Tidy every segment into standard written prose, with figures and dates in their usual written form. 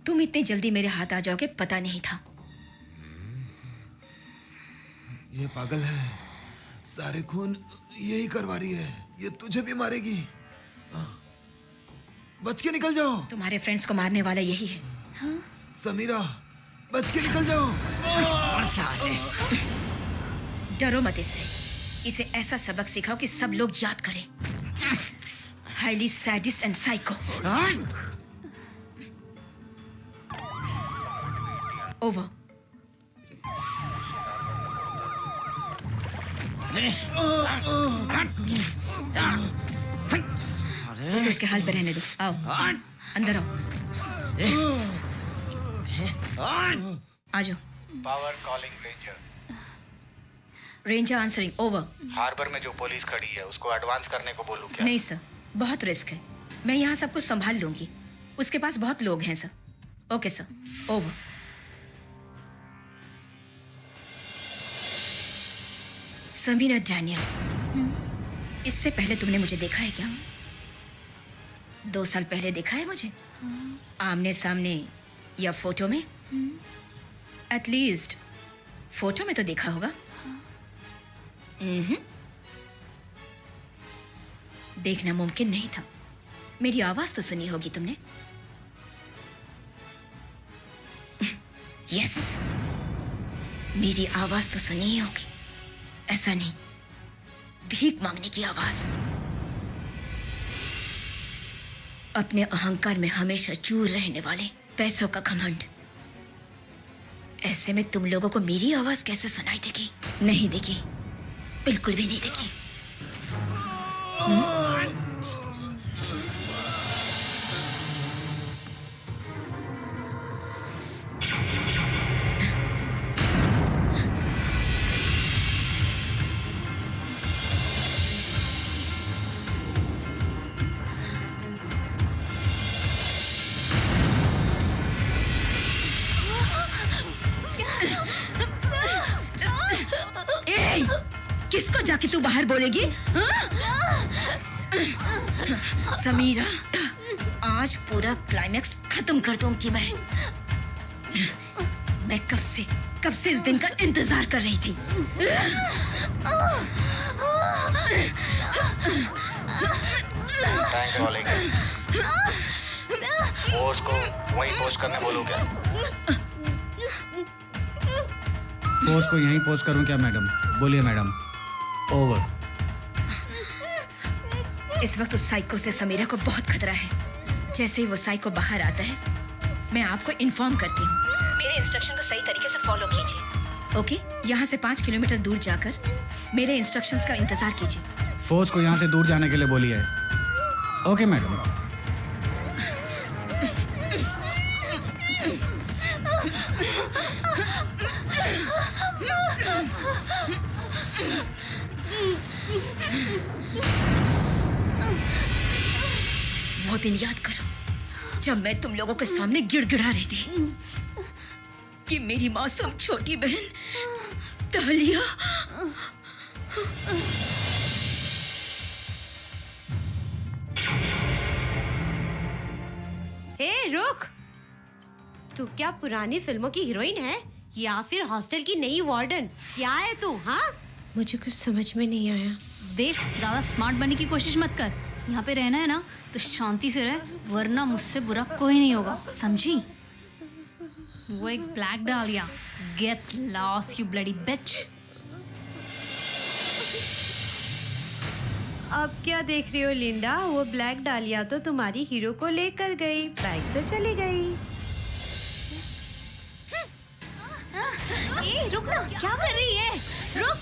तुम इतने जल्दी मेरे हाथ आ जाओगे पता नहीं था। ये पागल है, सारे खून यही करवा रही है, ये तुझे भी मारेगी। बच के निकल जाओ। तुम्हारे फ्रेंड्स को मारने वाला यही है। हाँ? समीरा, बच के निकल जाओ। और साले, डरो मत इससे। इसे ऐसा सबक सिखाओ कि सब लोग याद करें। Highly sadist and psycho. Over. उसे उसके हाल पे रहने दो। आओ अंदर आओ। आ जाओ। Power calling ranger. Ranger answering. Over. Harbour में जो पुलिस खड़ी है उसको एडवांस करने को बोलूं क्या? नहीं सर, बहुत रिस्क है। मैं यहाँ सब कुछ संभाल लूंगी। उसके पास बहुत लोग हैं sir. Okay sir, over. Sameera Daniel, इससे पहले तुमने मुझे देखा है क्या? 2 साल पहले देखा है मुझे? आमने सामने या फोटो में? एटलीस्ट फोटो में तो देखा होगा। देखना मुमकिन नहीं था। मेरी आवाज तो सुनी होगी तुमने। यस, मेरी आवाज तो सुनी ही होगी। ऐसा नहीं, भीख मांगने की आवाज। अपने अहंकार में हमेशा चूर रहने वाले, पैसों का घमंड। ऐसे में तुम लोगों को मेरी आवाज कैसे सुनाई देगी? नहीं देगी, बिल्कुल भी नहीं देगी। किसको जाके तू बाहर बोलेगी? समीरा, आज पूरा क्लाइमैक्स खत्म कर दूंगी मैं कब से इस दिन का इंतजार कर रही थी। Tank calling. फोर्स को वहीं पोस्ट करने बोलूं क्या? फोर्स को यहीं पोस्ट करूं क्या मैडम? बोलिए मैडम। ओवर। इस वक्त उस साइको से समीरा को बहुत खतरा है। जैसे ही वो साइको बाहर आता है, मैं आपको इन्फॉर्म करती हूँ। मेरे इंस्ट्रक्शन को सही तरीके से फॉलो कीजिए। ओके? यहाँ से 5 किलोमीटर दूर जाकर मेरे इंस्ट्रक्शंस का इंतजार कीजिए। फोर्स को यहाँ से दूर जाने के लिए बोलिए। Okay madam. वो दिन याद करो जब मैं तुम लोगों के सामने गिड़गिड़ा रही थी कि मेरी मासूम छोटी बहन तालिया रुक। तू क्या पुरानी फिल्मों की हीरोइन है या फिर हॉस्टल की नई वार्डन? क्या है तू? हाँ, मुझे कुछ समझ में नहीं आया। देख, ज्यादा स्मार्ट बनने की कोशिश मत कर। यहाँ पे रहना है ना तो शांति से रह, वरना मुझसे बुरा कोई नहीं होगा, समझी? वो एक ब्लैक डालिया। गेट लॉस्ट यू ब्लडी बिच। अब क्या देख रही हो लिंडा? वो ब्लैक डालिया तो तुम्हारी हीरो को लेकर गई, बाइक तो चली गई। ए, रुक ना, क्या कर रही है? रुक।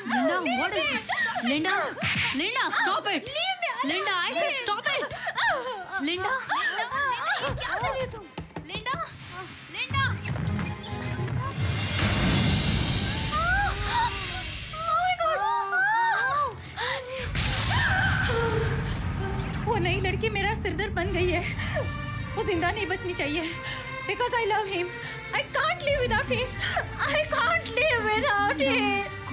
Linda, what is this? Linda, stop it. Linda, I say stop it. Linda, क्या कर रही हो तुम? Linda. Oh my God. वो नई लड़की मेरा सिरदर्द बन गई है। वो जिंदा नहीं बचनी चाहिए। Because I love him. I can't live without him.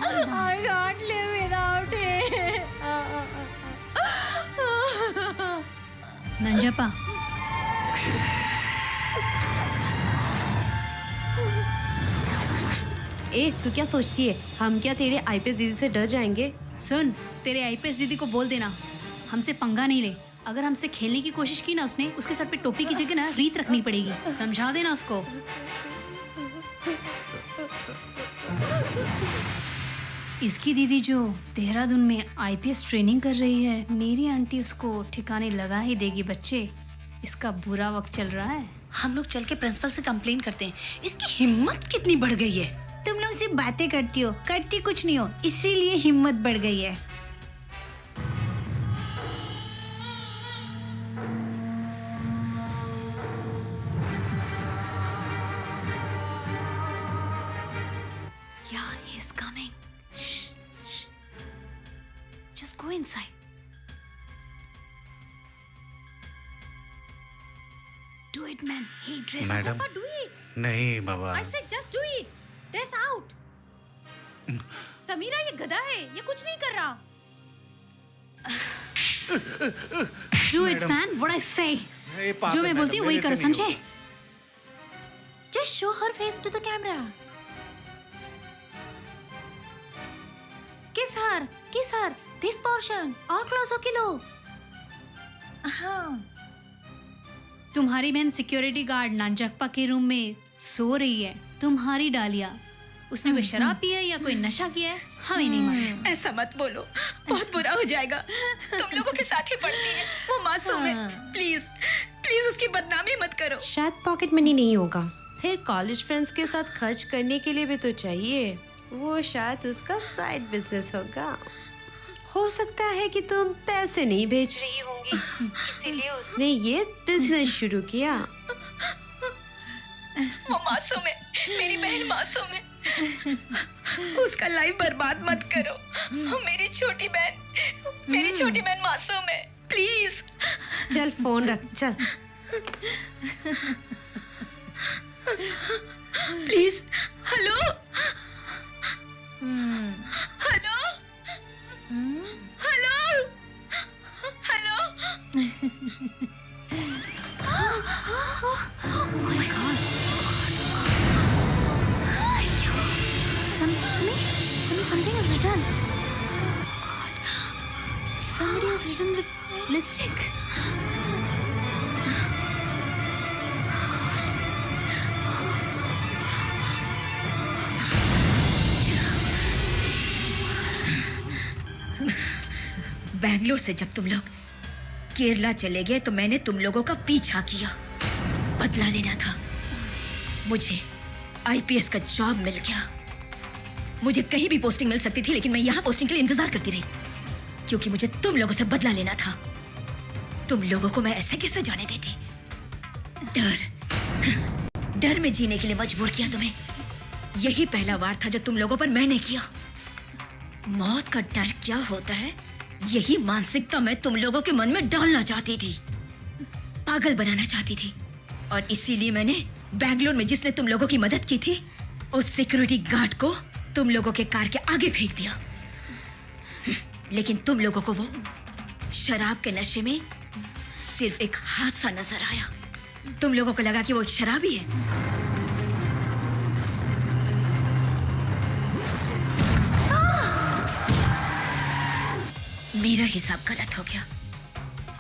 I can't live without it. Nanjappa, ए तू क्या सोचती है, हम क्या तेरे आईपीएस दीदी से डर जाएंगे? सुन, तेरे आईपीएस दीदी को बोल देना हमसे पंगा नहीं ले। अगर हमसे खेलने की कोशिश की ना उसने, उसके सर पे टोपी की जगह ना रीत रखनी पड़ेगी। समझा देना उसको। इसकी दीदी जो देहरादून में आईपीएस ट्रेनिंग कर रही है, मेरी आंटी उसको ठिकाने लगा ही देगी। बच्चे, इसका बुरा वक्त चल रहा है। हम लोग चल के प्रिंसिपल से कंप्लेन करते हैं। इसकी हिम्मत कितनी बढ़ गई है। तुम लोग सिर्फ बातें करती हो, करती कुछ नहीं हो, इसीलिए हिम्मत बढ़ गई है। Yeah, he's coming. Shh, shh. Just go inside. Do it, man. Hey, dress up. Madam, Do it. नहीं बाबा। I said just do it. Dress out. Samira, ये गधा है, ये कुछ नहीं कर रहा। Do it, man. What I say. जो मैं बोलती हूँ वही करो, समझे? Just show her face to the camera. Kiss her, this portion, और close होके लो। हाँ। तुम्हारी बहन सिक्योरिटी गार्ड नानजप्पा के रूम में सो रही है। तुम्हारी डालिया, उसने कोई शराब पी है या कोई नशा किया है, हमें नहीं मालूम। ऐसा मत बोलो, बहुत बुरा हो जाएगा। तुम लोगों के साथ ही पढ़ती है, वो मासूम है। प्लीज प्लीज उसकी बदनामी मत करो। शायद पॉकेट मनी नहीं होगा, फिर कॉलेज फ्रेंड्स के साथ खर्च करने के लिए भी तो चाहिए। वो शायद उसका साइड बिजनेस होगा। हो सकता है कि तुम पैसे नहीं भेज रही होंगी, इसीलिए उसने ये बिजनेस शुरू किया। वो मासूम है, मेरी बहन मासूम है। उसका लाइफ बर्बाद मत करो। मेरी छोटी बहन मासूम है। प्लीज चल फोन रख, चल। Please. Hello hello hello hello. Oh my God. Something is written. Somebody has written with lipstick. Bangalore से जब तुम लोग केरला चले गए तो मैंने तुम लोगों का पीछा किया, बदला लेना था। मुझे आईपीएस का जॉब मिल गया। मुझे कहीं भी पोस्टिंग मिल सकती थी, लेकिन मैं यहाँ पोस्टिंग के लिए इंतजार करती रही, क्योंकि मुझे तुम लोगों से बदला लेना था। तुम लोगों को मैं ऐसे कैसे जाने देती? डर में जीने के लिए मजबूर किया तुम्हें। यही पहला वार था जो तुम लोगों पर मैंने किया। मौत का डर क्या होता है, यही मानसिकता मैं तुम लोगों के मन में डालना चाहती थी, पागल बनाना चाहती थी। और इसीलिए मैंने बैंगलोर में जिसने तुम लोगों की मदद की थी, उस सिक्योरिटी गार्ड को तुम लोगों के कार के आगे फेंक दिया। लेकिन तुम लोगों को वो शराब के नशे में सिर्फ एक हादसा नजर आया। तुम लोगों को लगा कि वो एक शराबी है। मेरा हिसाब गलत हो गया।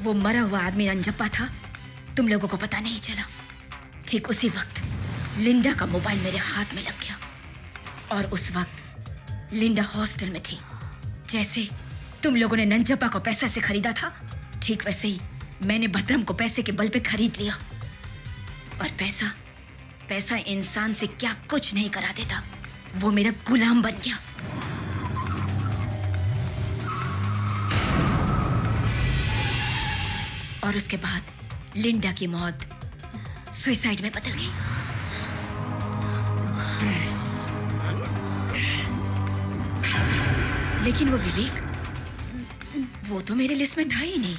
वो मरा हुआ आदमी नंजप्पा था, तुम लोगों को पता नहीं चला। ठीक उसी वक्त लिंडा का मोबाइल मेरे हाथ में लग गया, और उस वक्त लिंडा हॉस्टल में थी। जैसे तुम लोगों ने नंजप्पा को पैसा से खरीदा था, ठीक वैसे ही मैंने भद्रम को पैसे के बल पे खरीद लिया। और पैसा इंसान से क्या कुछ नहीं करा देता, वो मेरा गुलाम बन गया। और उसके बाद लिंडा की मौत सुसाइड में बदल गई। लेकिन वो विवेक, वो तो मेरे लिस्ट में था ही नहीं।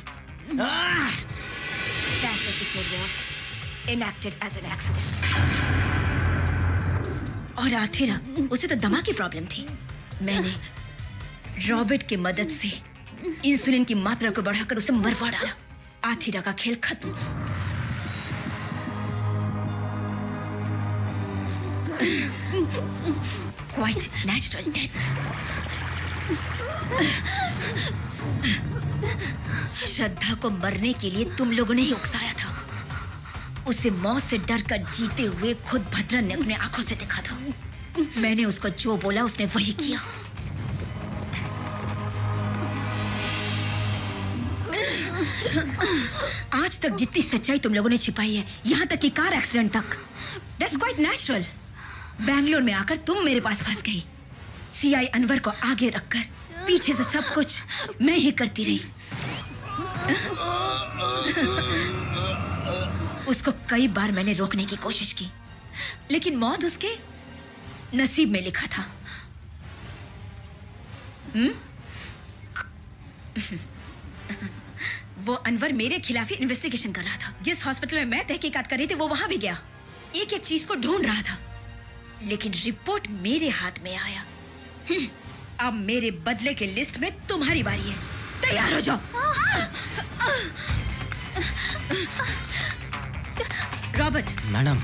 That episode was enacted as an accident. और आथिरा, उसे तो दमा की प्रॉब्लम थी। मैंने रॉबर्ट की मदद से इंसुलिन की मात्रा को बढ़ाकर उसे मरवा डाला। आथिरा का खेल खत्म। Quite natural death. श्रद्धा को मरने के लिए तुम लोगों ने ही उकसाया था। उसे मौत से डर कर जीते हुए खुद भद्रन ने अपने आंखों से देखा था। मैंने उसको जो बोला उसने वही किया। आज तक जितनी सच्चाई तुम लोगों ने छिपाई है, यहाँ तक कि कार एक्सीडेंट तक, दैट्स क्वाइट नेचुरल। बैंगलोर में आकर तुम मेरे पास फंस गई। सीआई अनवर को आगे रखकर पीछे से सब कुछ मैं ही करती रही। उसको कई बार मैंने रोकने की कोशिश की, लेकिन मौत उसके नसीब में लिखा था। वो अनवर मेरे खिलाफ ही इन्वेस्टिगेशन कर रहा था। जिस हॉस्पिटल में मैं तहकीकात कर रही थी वो वहां भी गया, एक एक चीज को ढूंढ रहा था, लेकिन रिपोर्ट मेरे हाथ में आया। अब मेरे बदले के लिस्ट में तुम्हारी बारी है। तैयार हो जाओ। रॉबर्ट। मैडम।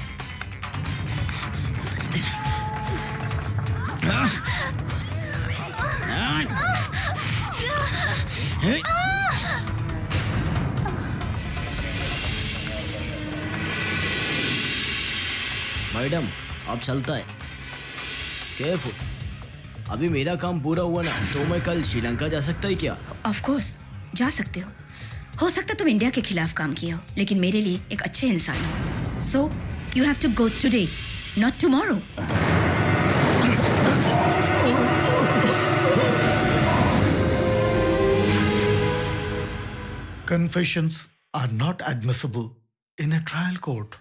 मैडम अब चलता है। केयरफुल। अभी मेरा काम पूरा हुआ ना तो मैं कल श्रीलंका जा सकता है क्या? ऑफ कोर्स जा सकते हो सकता तुम इंडिया के खिलाफ काम किया हो, लेकिन मेरे लिए एक अच्छे इंसान हो। So you have to go today, not tomorrow. Confessions are not admissible in a trial court.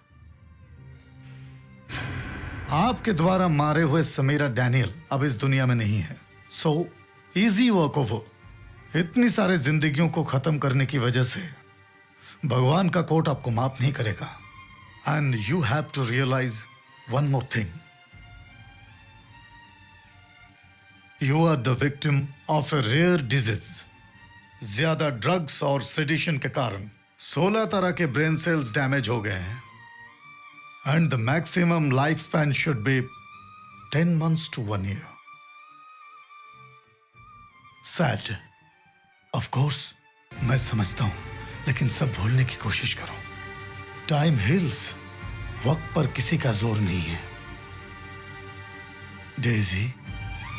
आपके द्वारा मारे हुए समीरा डैनियल अब इस दुनिया में नहीं है। So easy work over. इतनी सारे जिंदगियों को खत्म करने की वजह से भगवान का कोर्ट आपको माफ नहीं करेगा। And you have to realize one more thing. You are the victim of a rare disease. ज्यादा ड्रग्स और सेडिशन के कारण 16 तरह के ब्रेन सेल्स डैमेज हो गए हैं। And the maximum life span should be 10 months to 1 year. Sad, of course मैं समझता हूं, लेकिन सब भूलने की कोशिश करो। टाइम हील्स, वक्त पर किसी का जोर नहीं है। डेजी,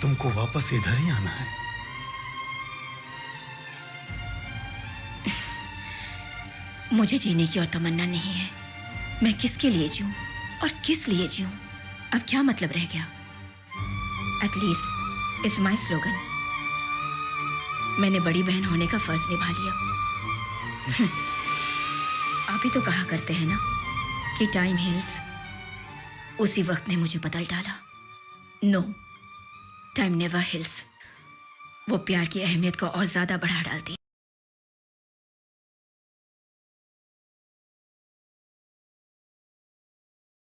तुमको वापस इधर ही आना है। मुझे जीने की और तमन्ना नहीं है। मैं किसके लिए जीऊं और किस लिए जीऊं, अब क्या मतलब रह गया? At least it's my slogan. मैंने बड़ी बहन होने का फर्ज निभा लिया। आप ही तो कहा करते हैं ना कि टाइम हील्स। उसी वक्त ने मुझे बदल डाला। No, time never heals. वो प्यार की अहमियत को और ज्यादा बढ़ा डालती।